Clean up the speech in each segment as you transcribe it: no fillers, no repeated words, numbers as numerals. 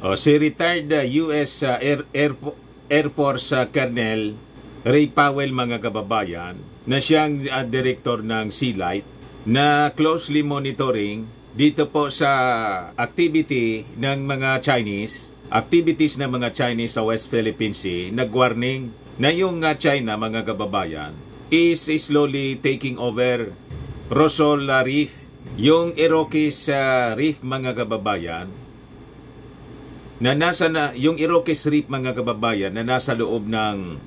Si retired US Air Force Colonel Ray Powell, mga kababayan, na siyang director ng Sealight, na closely monitoring dito po sa activity ng mga activities ng mga Chinese sa West Philippine Sea, nag-warning na yung China, mga kababayan, is slowly taking over Rosol Reef, yung Iroquois Reef, mga kababayan, na yung Iroquois Reef, mga kababayan, na nasa loob ng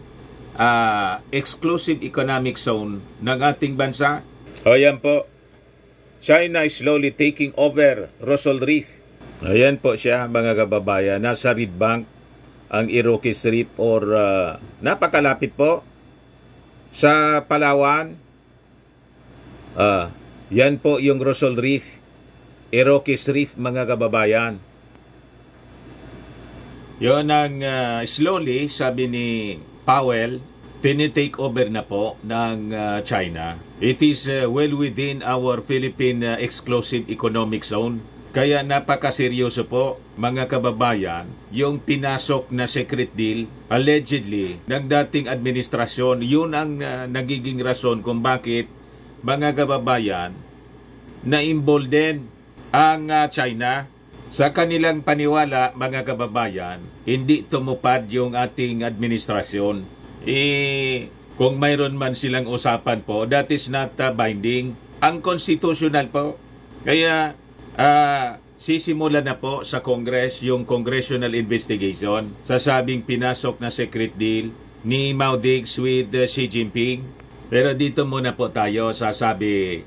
exclusive economic zone ng ating bansa. O yan po, China is slowly taking over Rosol Reef. Ayan po siya, mga kababayan, nasa Reed Bank ang Iroquois Reef, or napakalapit po sa Palawan. Yan po yung Rosol Reef, Iroquois Reef, mga kababayan. Yun ang slowly, sabi ni Powell, tinitake over na po ng China. It is well within our Philippine exclusive economic zone. Kaya napakaseryoso po, mga kababayan, yung pinasok na secret deal, allegedly, ng dating administrasyon. Yun ang nagiging rason kung bakit, mga kababayan, na-embolden ang China. Sa kanilang paniwala, mga kababayan, hindi tumupad yung ating administrasyon. Kung mayroon man silang usapan po, that is not binding. Ang constitutional po. Kaya sisimula na po sa Congress yung congressional investigation. Sasabing pinasok na secret deal ni Mao Diggs with Xi Jinping. Pero dito muna po tayo, sasabi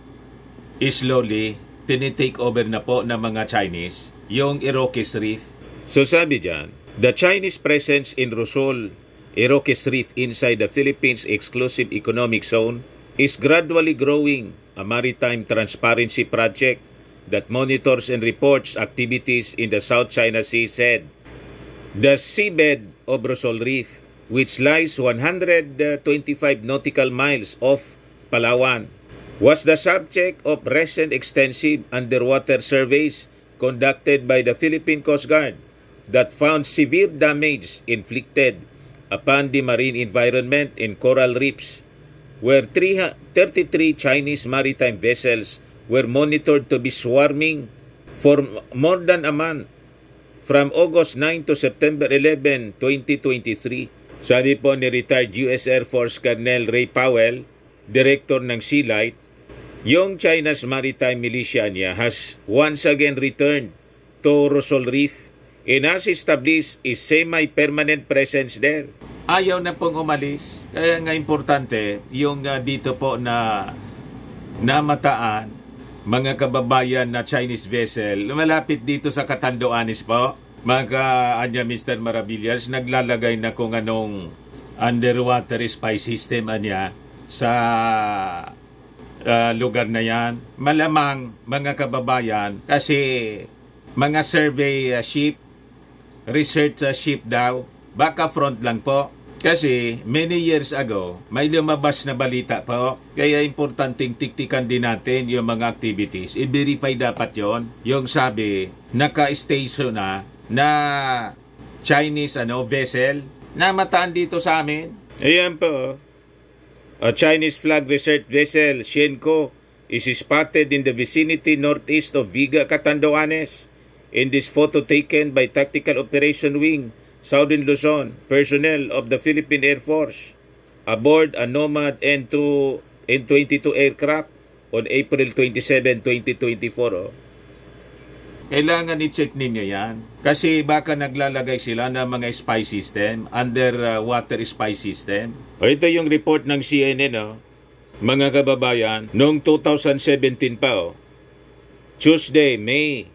slowly, tinitake over na po ng mga Chinese yung Iroquois Reef. So sabi dyan, the Chinese presence in Rosol, Iroquois Reef inside the Philippines Exclusive Economic Zone is gradually growing, a maritime transparency project that monitors and reports activities in the South China Sea, said. The seabed of Rosol Reef, which lies 125 nautical miles off Palawan, was the subject of recent extensive underwater surveys conducted by the Philippine Coast Guard that found severe damage inflicted upon the marine environment in coral reefs, where 33 Chinese maritime vessels were monitored to be swarming for more than a month, from August 9 to September 11, 2023. Sabi po ni retired US Air Force Colonel Ray Powell, director ng Sealight, yung China's maritime militia niya has once again returned to Rosol Reef and has established a semi-permanent presence there. Ayaw na pong umalis. Kaya nga importante, yung dito po na namataan, mga kababayan na Chinese vessel, malapit dito sa Catanduanes po, mga Mr. Maravillas, naglalagay na kung anong underwater spy system niya sa lugar na yan. Malamang, mga kababayan, kasi mga survey ship, research ship daw, baka front lang po. Kasi many years ago, may lumabas na balita po. Kaya importanteng tiktikan din natin yung mga activities. I-verify dapat yon. Yung sabi, naka-station na Chinese vessel na mataan dito sa amin. Ayan po. A Chinese flag research vessel, Shenko, is spotted in the vicinity northeast of Viga, Catanduanes. In this photo taken by Tactical Operation Wing, Southern Luzon, personnel of the Philippine Air Force, aboard a Nomad N22 aircraft on April 27, 2024. Kailangan i-check ninyo yan. Kasi baka naglalagay sila ng mga spy system, underwater spy system. Ito yung report ng CNN, mga kababayan, noong 2017 pa. Tuesday, May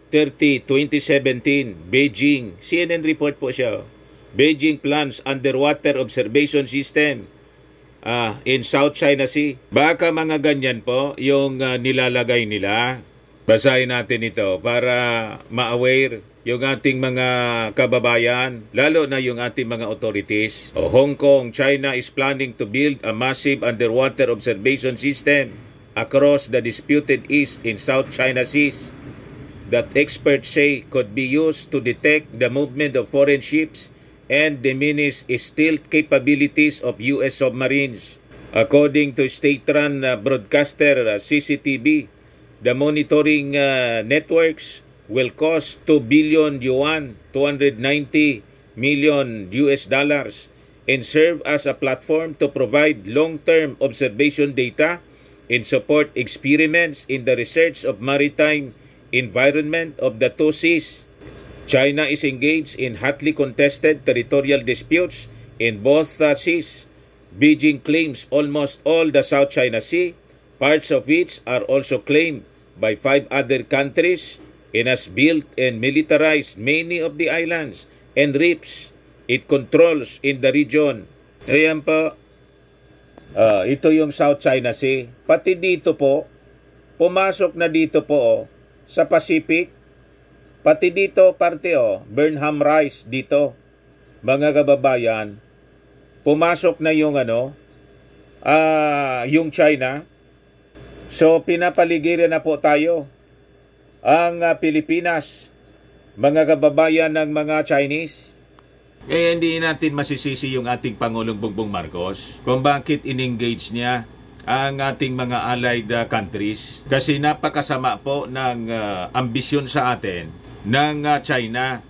30, 2017, Beijing. CNN report po siya. Beijing plans underwater observation system in South China Sea. Baka mga ganyan po yung nilalagay nila. Basahin natin ito para ma-aware yung ating mga kababayan, lalo na yung ating mga authorities. Hong Kong, China is planning to build a massive underwater observation system across the disputed East and South China Seas. that experts say could be used to detect the movement of foreign ships and diminish stealth capabilities of U.S. submarines. According to state-run broadcaster CCTV, the monitoring networks will cost 2 billion yuan, 290 million US dollars, and serve as a platform to provide long-term observation data and support experiments in the research of maritime environment of the two seas. China is engaged in hotly contested territorial disputes in both seas. Beijing claims almost all the South China Sea, parts of which are also claimed by 5 other countries, and has built and militarized many of the islands and reefs it controls in the region. Ayan po, ito yung South China Sea. Pati dito po, pumasok na dito po sa Pacific. Pati dito parte Burnham Rise dito. Mga kababayan, pumasok na yung yung China. So pinapaligiran na po tayo ang Pilipinas, mga kababayan ng mga Chinese. Hindi natin masisisi yung ating Pangulong Bongbong Marcos kung bakit in-engage niya ang ating mga allied countries. Kasi napakasama po ng ambisyon sa atin ng China.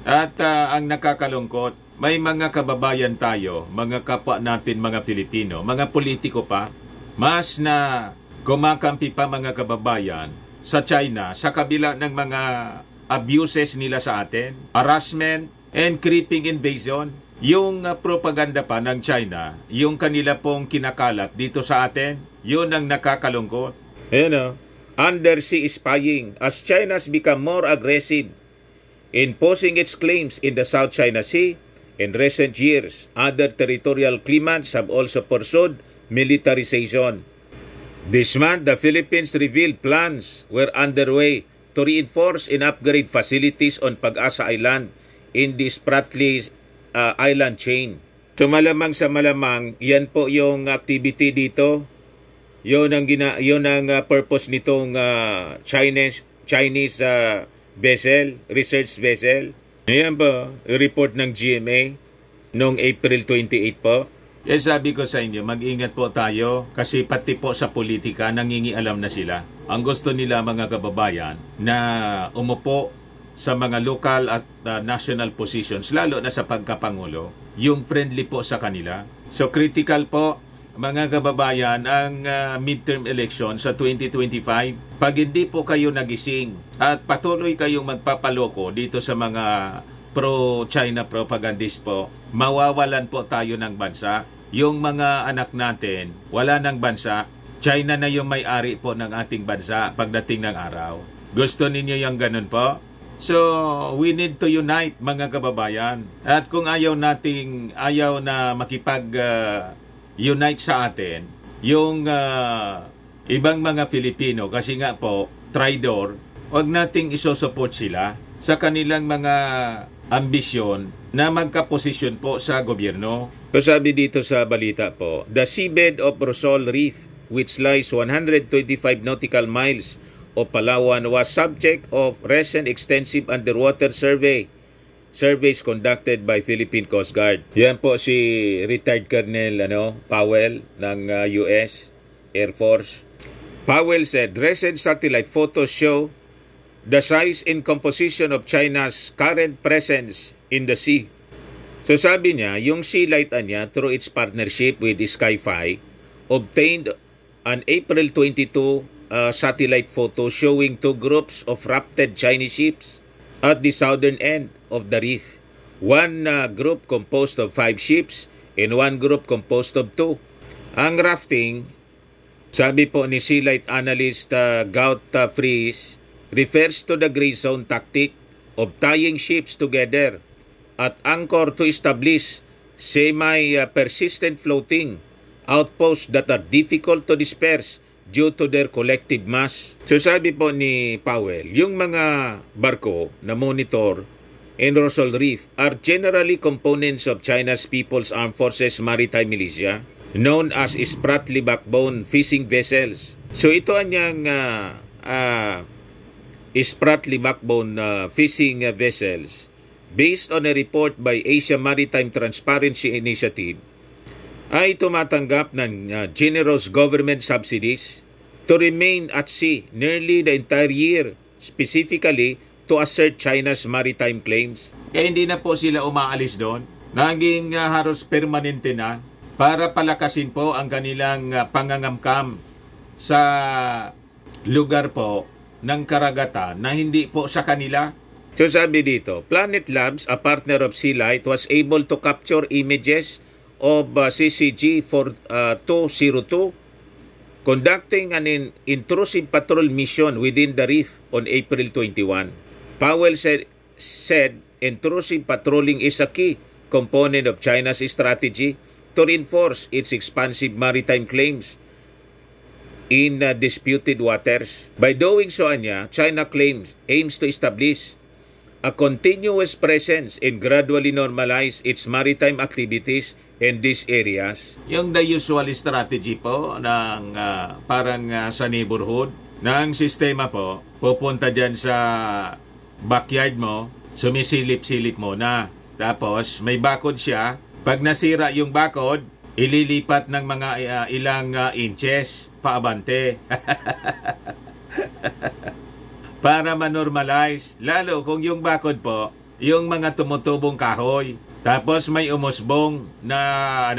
At ang nakakalungkot, may mga kababayan tayo, mga kapwa natin, mga Filipino, mga politiko pa, mas na kumakampi pa mga kababayan sa China sa kabila ng mga abuses nila sa atin, harassment and creeping invasion. Yung propaganda pa ng China, yung kanila pong kinakalat dito sa atin, yun ang nakakalungkot. Undersea spying as China's become more aggressive in posing its claims in the South China Sea. In recent years, other territorial claimants have also pursued militarization. This month, the Philippines revealed plans were underway to reinforce and upgrade facilities on Pag-asa Island in the Spratly Island chain. So malamang sa malamang, yan po yung activity dito. Yun ang purpose nitong Chinese vessel, research vessel. Ayan po, report ng GMA noong April 28 po. Sabi ko sa inyo, mag-ingat po tayo kasi pati po sa politika nangingialam na sila. Ang gusto nila mga kababayan na umupo sa mga local at national positions, lalo na sa pagkapangulo, yung friendly po sa kanila. So critical po mga kababayan ang midterm election sa 2025. Pag hindi po kayo nagising at patuloy kayong magpapaloko dito sa mga pro-China propagandist po, mawawalan po tayo ng bansa. Yung mga anak natin, wala ng bansa. China na yung may-ari po ng ating bansa pagdating ng araw. Gusto ninyo yung ganun po? So, we need to unite mga kababayan. At kung ayaw na makipag-unite sa atin, yung ibang mga Filipino, kasi nga po, traidor, wag nating isosupport sila sa kanilang mga ambisyon na magkaposisyon po sa gobyerno. So sabi dito sa balita po, the seabed of Rosol Reef, which lies 125 nautical miles of Palawan, was subject of recent extensive underwater surveys conducted by Philippine Coast Guard. Yan po si retired Colonel Powell ng US Air Force. Powell said recent satellite photos show the size and composition of China's current presence in the sea. So sabi niya, yung Sea Light niya through its partnership with Sky-Fi obtained an April 22 satellite photo showing 2 groups of rafted Chinese ships at the southern end of the reef. One group composed of 5 ships and one group composed of 2. Ang rafting, sabi po ni Sea Light analyst Gaut Fries, refers to the gray zone tactic of tying ships together at anchor to establish semi-persistent floating outposts that are difficult to disperse due to their collective mass. So sabi po ni Powell, yung mga barko na monitor in Rosol Reef are generally components of China's People's Armed Forces Maritime Militia, known as Spratly backbone fishing vessels. So ito ang Spratly backbone fishing vessels. Based on a report by Asia Maritime Transparency Initiative, ay tumatanggap ng generous government subsidies to remain at sea nearly the entire year, specifically to assert China's maritime claims. Kaya hindi na po sila umaalis doon. Naging halos permanente na para palakasin po ang kanilang pangangamkam sa lugar po ng karagatan na hindi po sa kanila. So sabi dito, Planet Labs, a partner of Sealight, was able to capture images of CCG-202 conducting an intrusive patrol mission within the reef on April 21. Powell said intrusive patrolling is a key component of China's strategy to reinforce its expansive maritime claims in disputed waters. By doing so, China aims to establish a continuous presence and gradually normalize its maritime activities in these areas. Yung the usual strategy po ng parang sa neighborhood ng sistema po, pupunta dyan sa backyard mo, sumisilip-silip mo na. Tapos may bakod siya. Pag nasira yung bakod, ililipat ng mga ilang inches paabante. Para manormalize, lalo kung yung bakod po, yung mga tumutubong kahoy, tapos may umusbong na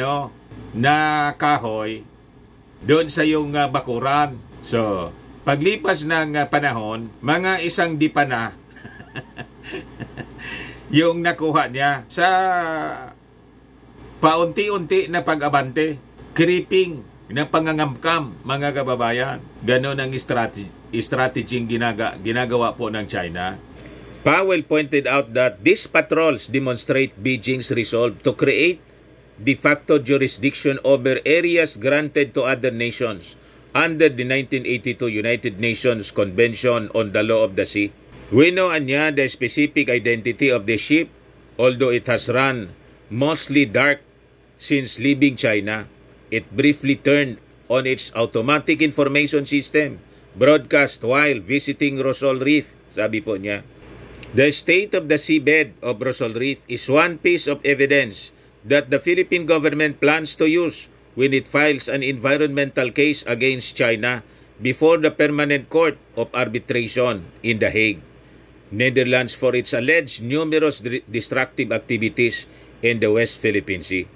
na kahoy doon sa yung bakuran. So, paglipas ng panahon, mga isang dipa na yung nakuha niya sa paunti-unti na pag-abante, creeping na pangangamkam, mga kababayan. Ganon ang strategy ginagawa po ng China. Powell pointed out that these patrols demonstrate Beijing's resolve to create de facto jurisdiction over areas granted to other nations under the 1982 United Nations Convention on the Law of the Sea. We know the specific identity of the ship, although it has run mostly dark since leaving China. It briefly turned on its automatic information system broadcast while visiting Rosol Reef, sabi po niya. The state of the seabed of Rosol Reef is one piece of evidence that the Philippine government plans to use when it files an environmental case against China before the Permanent Court of Arbitration in The Hague, Netherlands, for its alleged numerous destructive activities in the West Philippine Sea.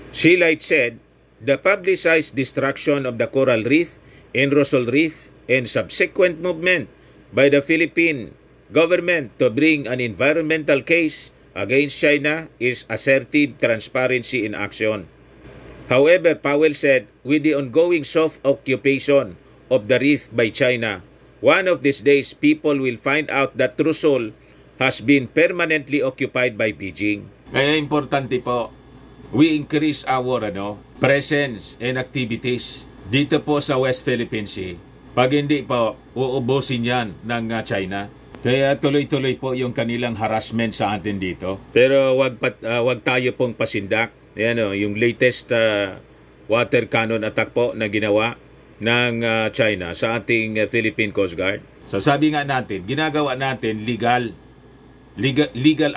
Sealight said, the publicized destruction of the coral reef in Rosol Reef and subsequent movement by the Philippine government to bring an environmental case against China is assertive transparency in action. However, Powell said, with the ongoing soft occupation of the reef by China, one of these days people will find out that Rosol has been permanently occupied by Beijing. Kaya importante po, we increase our presence and activities dito po sa West Philippine Sea. Pag hindi po, uubusin yan ng China. Kaya tuloy-tuloy po yung kanilang harassment sa atin dito. Pero wag tayo pong pasindak. Yan, yung latest water cannon attack po na ginawa ng China sa ating Philippine Coast Guard. So sabi nga natin, ginagawa natin legal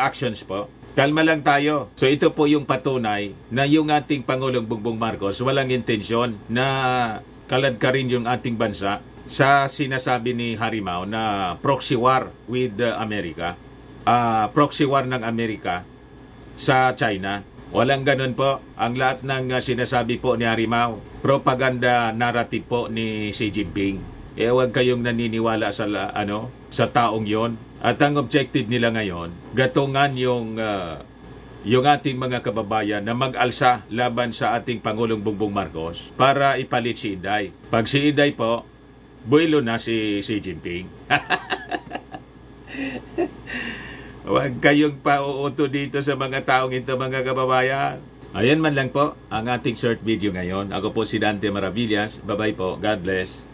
actions po. Kalma lang tayo. So ito po yung patunay na yung ating Pangulong Bongbong Marcos walang intensyon na kaladkarin yung ating bansa sa sinasabi ni Harimau na proxy war with America. Proxy war ng Amerika sa China. Walang ganun po. Ang lahat ng sinasabi po ni Harimau, propaganda narrative po ni Xi Jinping. Huwag kayong naniniwala sa taong yon. At ang objective nila ngayon, gatungan yung ating mga kababayan na mag-alsa laban sa ating Pangulong Bongbong Marcos para ipalit si Inday. Pag si Inday po, buwelo na si Xi Jinping. Huwag kayong pauuto dito sa mga taong ito, mga kababayan. Ayan man lang po ang ating short video ngayon. Ako po si Dante Maravillas. Bye-bye po. God bless.